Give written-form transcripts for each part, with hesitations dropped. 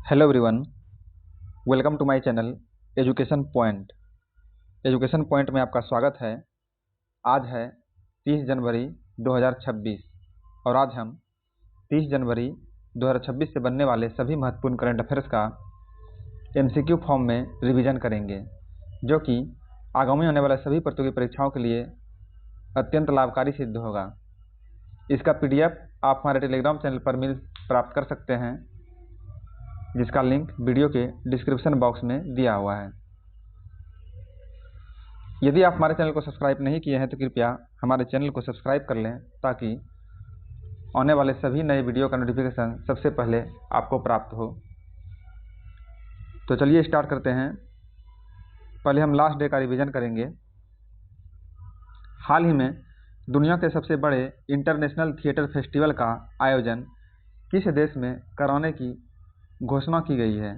Hello everyone, welcome to my channel education point. Education point में आपका स्वागत है। आज है 30 जनवरी 2026 और आज हम 30 जनवरी 2026 से बनने वाले सभी महत्वपूर्ण करंट अफेयर्स का एमसीक्यू फॉर्म में रिवीजन करेंगे, जो कि आगामी होने वाले सभी प्रतियोगी परीक्षाओं के लिए अत्यंत लाभकारी सिद्ध होगा। इसका पीडीएफ आप हमारे टेलीग्राम चैनल पर प्राप्त कर सकते हैं, जिसका लिंक वीडियो के डिस्क्रिप्शन बॉक्स में दिया हुआ है। यदि आप हमारे चैनल को सब्सक्राइब नहीं किए हैं तो कृपया हमारे चैनल को सब्सक्राइब कर लें, ताकि आने वाले सभी नए वीडियो का नोटिफिकेशन सबसे पहले आपको प्राप्त हो। तो चलिए स्टार्ट करते हैं। पहले हम लास्ट डे का रिवीजन करेंगे। हाल ही में दुनिया के सबसे बड़े इंटरनेशनल थिएटर फेस्टिवल का आयोजन किस देश में कराने की घोषणा की गई है?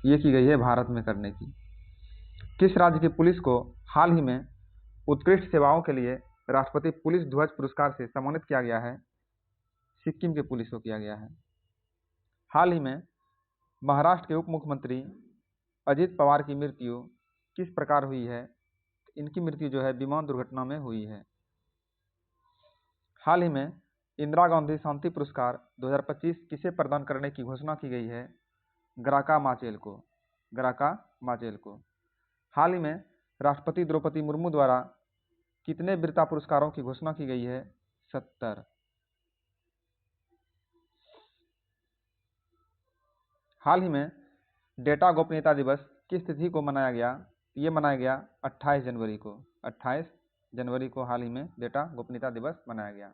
ये की गई है भारत में करने की। किस राज्य की पुलिस को हाल ही में उत्कृष्ट सेवाओं के लिए राष्ट्रपति पुलिस ध्वज पुरस्कार से सम्मानित किया गया है? सिक्किम के पुलिस को किया गया है। हाल ही में महाराष्ट्र के उप मुख्यमंत्री अजित पवार की मृत्यु किस प्रकार हुई है? इनकी मृत्यु जो है विमान दुर्घटना में हुई है। हाल ही में इंदिरा गांधी शांति पुरस्कार 2025 किसे प्रदान करने की घोषणा की गई है? ग्राका माचेल को। ग्राका माचेल को। हाल ही में राष्ट्रपति द्रौपदी मुर्मू द्वारा कितने वीरता पुरस्कारों की घोषणा की गई है? 70। हाल ही में डेटा गोपनीयता दिवस किस तिथि को मनाया गया? ये मनाया गया 28 जनवरी को। 28 जनवरी को हाल ही में डेटा गोपनीयता दिवस मनाया गया।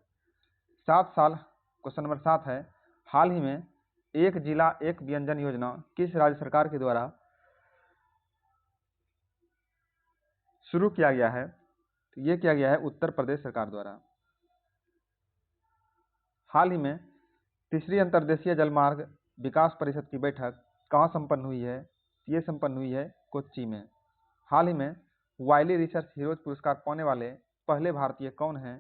7 साल। क्वेश्चन नंबर 7 है, हाल ही में एक जिला एक व्यंजन योजना किस राज्य सरकार के द्वारा शुरू किया गया है? तो ये किया गया है उत्तर प्रदेश सरकार द्वारा। हाल ही में तीसरी अंतर्देशीय जलमार्ग विकास परिषद की बैठक कहाँ संपन्न हुई है? ये संपन्न हुई है कोच्चि में। हाल ही में वाइली रिसर्च हीरोज पुरस्कार पाने वाले पहले भारतीय कौन हैं?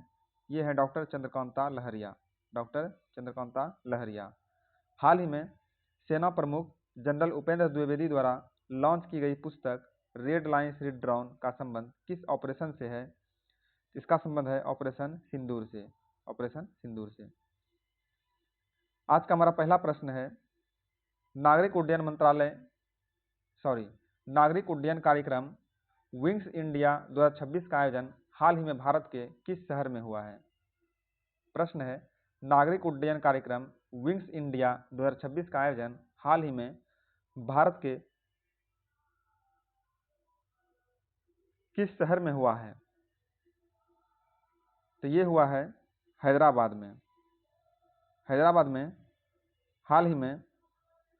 ये है डॉक्टर चंद्रकांता लहरिया। डॉक्टर चंद्रकांता लहरिया। हाल ही में सेना प्रमुख जनरल उपेंद्र द्विवेदी द्वारा लॉन्च की गई पुस्तक रेड लाइन्स रीड ड्राउन का संबंध किस ऑपरेशन से है? इसका संबंध है ऑपरेशन सिंदूर से। ऑपरेशन सिंदूर से। आज का हमारा पहला प्रश्न है, नागरिक उड्डयन कार्यक्रम विंग्स इंडिया 2026 का आयोजन हाल ही में भारत के किस शहर में हुआ है? प्रश्न है, नागरिक उड्डयन कार्यक्रम विंग्स इंडिया 2026 का आयोजन हाल ही में भारत के किस शहर में हुआ है? तो ये हुआ है हैदराबाद में। हैदराबाद में हाल ही में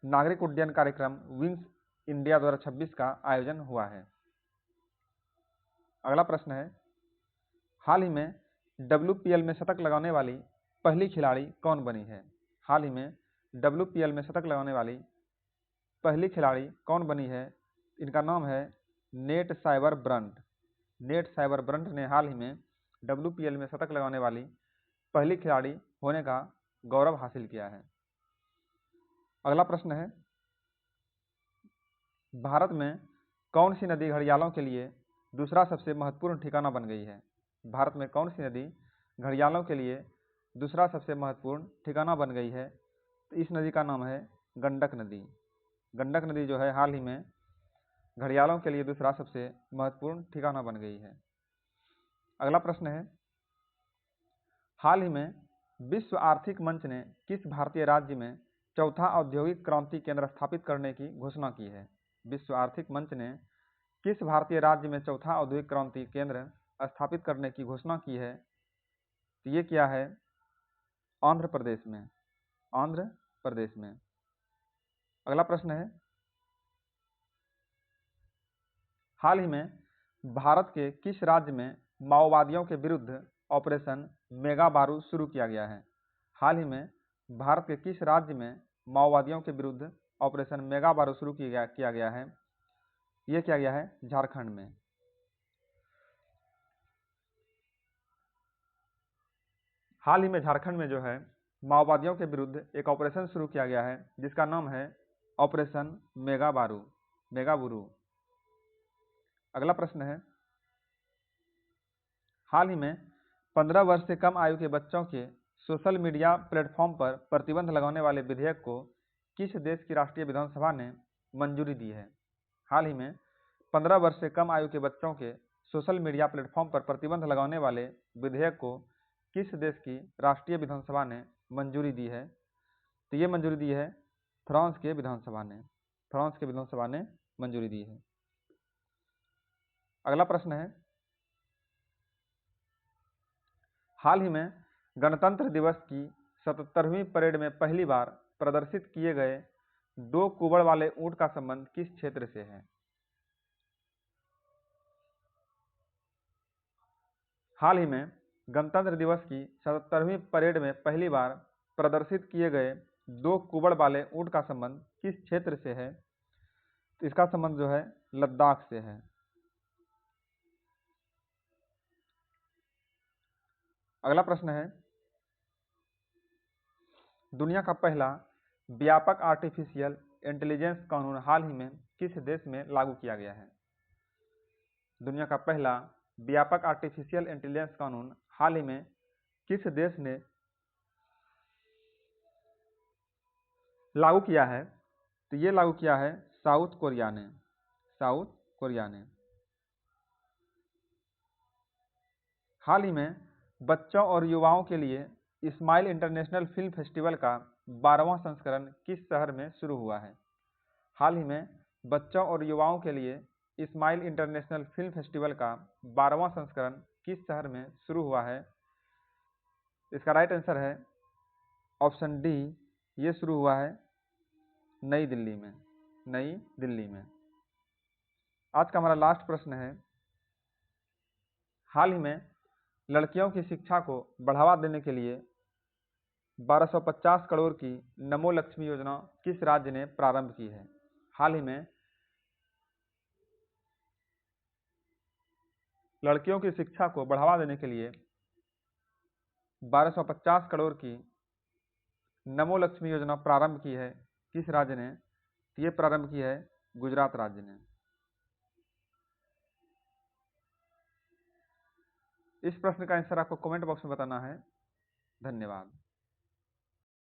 नागरिक उड्डयन कार्यक्रम विंग्स इंडिया 2026 का आयोजन हुआ है। अगला प्रश्न है, हाल ही में WPL में शतक लगाने वाली पहली खिलाड़ी कौन बनी है? हाल ही में WPL में शतक लगाने वाली पहली खिलाड़ी कौन बनी है? इनका नाम है net Sciver Brunt. Net Sciver Brunt ने हाल ही में WPL में शतक लगाने वाली पहली खिलाड़ी होने का गौरव हासिल किया है। अगला प्रश्न है, भारत में कौन सी नदी घड़ियालों के लिए दूसरा सबसे महत्वपूर्ण ठिकाना बन गई है? भारत में कौन सी नदी घड़ियालों के लिए दूसरा सबसे महत्वपूर्ण ठिकाना बन गई है? तो इस नदी का नाम है गंडक नदी। गंडक नदी जो है हाल ही में घड़ियालों के लिए दूसरा सबसे महत्वपूर्ण ठिकाना बन गई है। अगला प्रश्न है, हाल ही में विश्व आर्थिक मंच ने किस भारतीय राज्य में चौथा औद्योगिक क्रांति केंद्र स्थापित करने की घोषणा की है? विश्व आर्थिक मंच ने किस भारतीय राज्य में चौथा औद्योगिक क्रांति केंद्र स्थापित करने की घोषणा की है? तो ये क्या है आंध्र प्रदेश में। आंध्र प्रदेश में। अगला प्रश्न है, हाल ही में भारत के किस राज्य में माओवादियों के विरुद्ध ऑपरेशन मेगा बारूद शुरू किया गया है? हाल ही में भारत के किस राज्य में माओवादियों के विरुद्ध ऑपरेशन मेगा बारूद शुरू किया गया है? ये किया गया है झारखंड में। हाल ही में झारखंड में जो है माओवादियों के विरुद्ध एक ऑपरेशन शुरू किया गया है, जिसका नाम है ऑपरेशन मेगाबुरू। अगला प्रश्न है, हाल ही में 15 वर्ष से कम आयु के बच्चों के सोशल मीडिया प्लेटफॉर्म पर प्रतिबंध लगाने वाले विधेयक को किस देश की राष्ट्रीय विधानसभा ने मंजूरी दी है? हाल ही में 15 वर्ष से कम आयु के बच्चों के सोशल मीडिया प्लेटफॉर्म पर प्रतिबंध लगाने वाले विधेयक को किस देश की राष्ट्रीय विधानसभा ने मंजूरी दी है? तो ये मंजूरी दी है फ्रांस के विधानसभा ने। फ्रांस के विधानसभा ने मंजूरी दी है। अगला प्रश्न है, हाल ही में गणतंत्र दिवस की 77वीं परेड में पहली बार प्रदर्शित किए गए 2 कुबड़ वाले ऊंट का संबंध किस क्षेत्र से है? हाल ही में गणतंत्र दिवस की 77वीं परेड में पहली बार प्रदर्शित किए गए 2 कुबड़ वाले ऊंट का संबंध किस क्षेत्र से है? तो इसका संबंध जो है लद्दाख से है। अगला प्रश्न है, दुनिया का पहला व्यापक आर्टिफिशियल इंटेलिजेंस कानून हाल ही में किस देश में लागू किया गया है? दुनिया का पहला व्यापक आर्टिफिशियल इंटेलिजेंस कानून हाल ही में किस देश ने लागू किया है? तो ये लागू किया है साउथ कोरिया ने। साउथ कोरिया ने। हाल ही में बच्चों और युवाओं के लिए इस्माइल इंटरनेशनल फिल्म फेस्टिवल का 12वां संस्करण किस शहर में शुरू हुआ है? हाल ही में बच्चों और युवाओं के लिए इस्माइल इंटरनेशनल फिल्म फेस्टिवल का 12वां संस्करण किस शहर में शुरू हुआ है? इसका राइट आंसर है ऑप्शन डी, ये शुरू हुआ है नई दिल्ली में। नई दिल्ली में। आज का हमारा लास्ट प्रश्न है, हाल ही में लड़कियों की शिक्षा को बढ़ावा देने के लिए 1250 करोड़ की नमो लक्ष्मी योजना किस राज्य ने प्रारंभ की है? हाल ही में लड़कियों की शिक्षा को बढ़ावा देने के लिए 1250 करोड़ की नमो लक्ष्मी योजना प्रारंभ की है किस राज्य ने? ये प्रारंभ की है गुजरात राज्य ने। इस प्रश्न का आंसर आपको कमेंट बॉक्स में बताना है। धन्यवाद।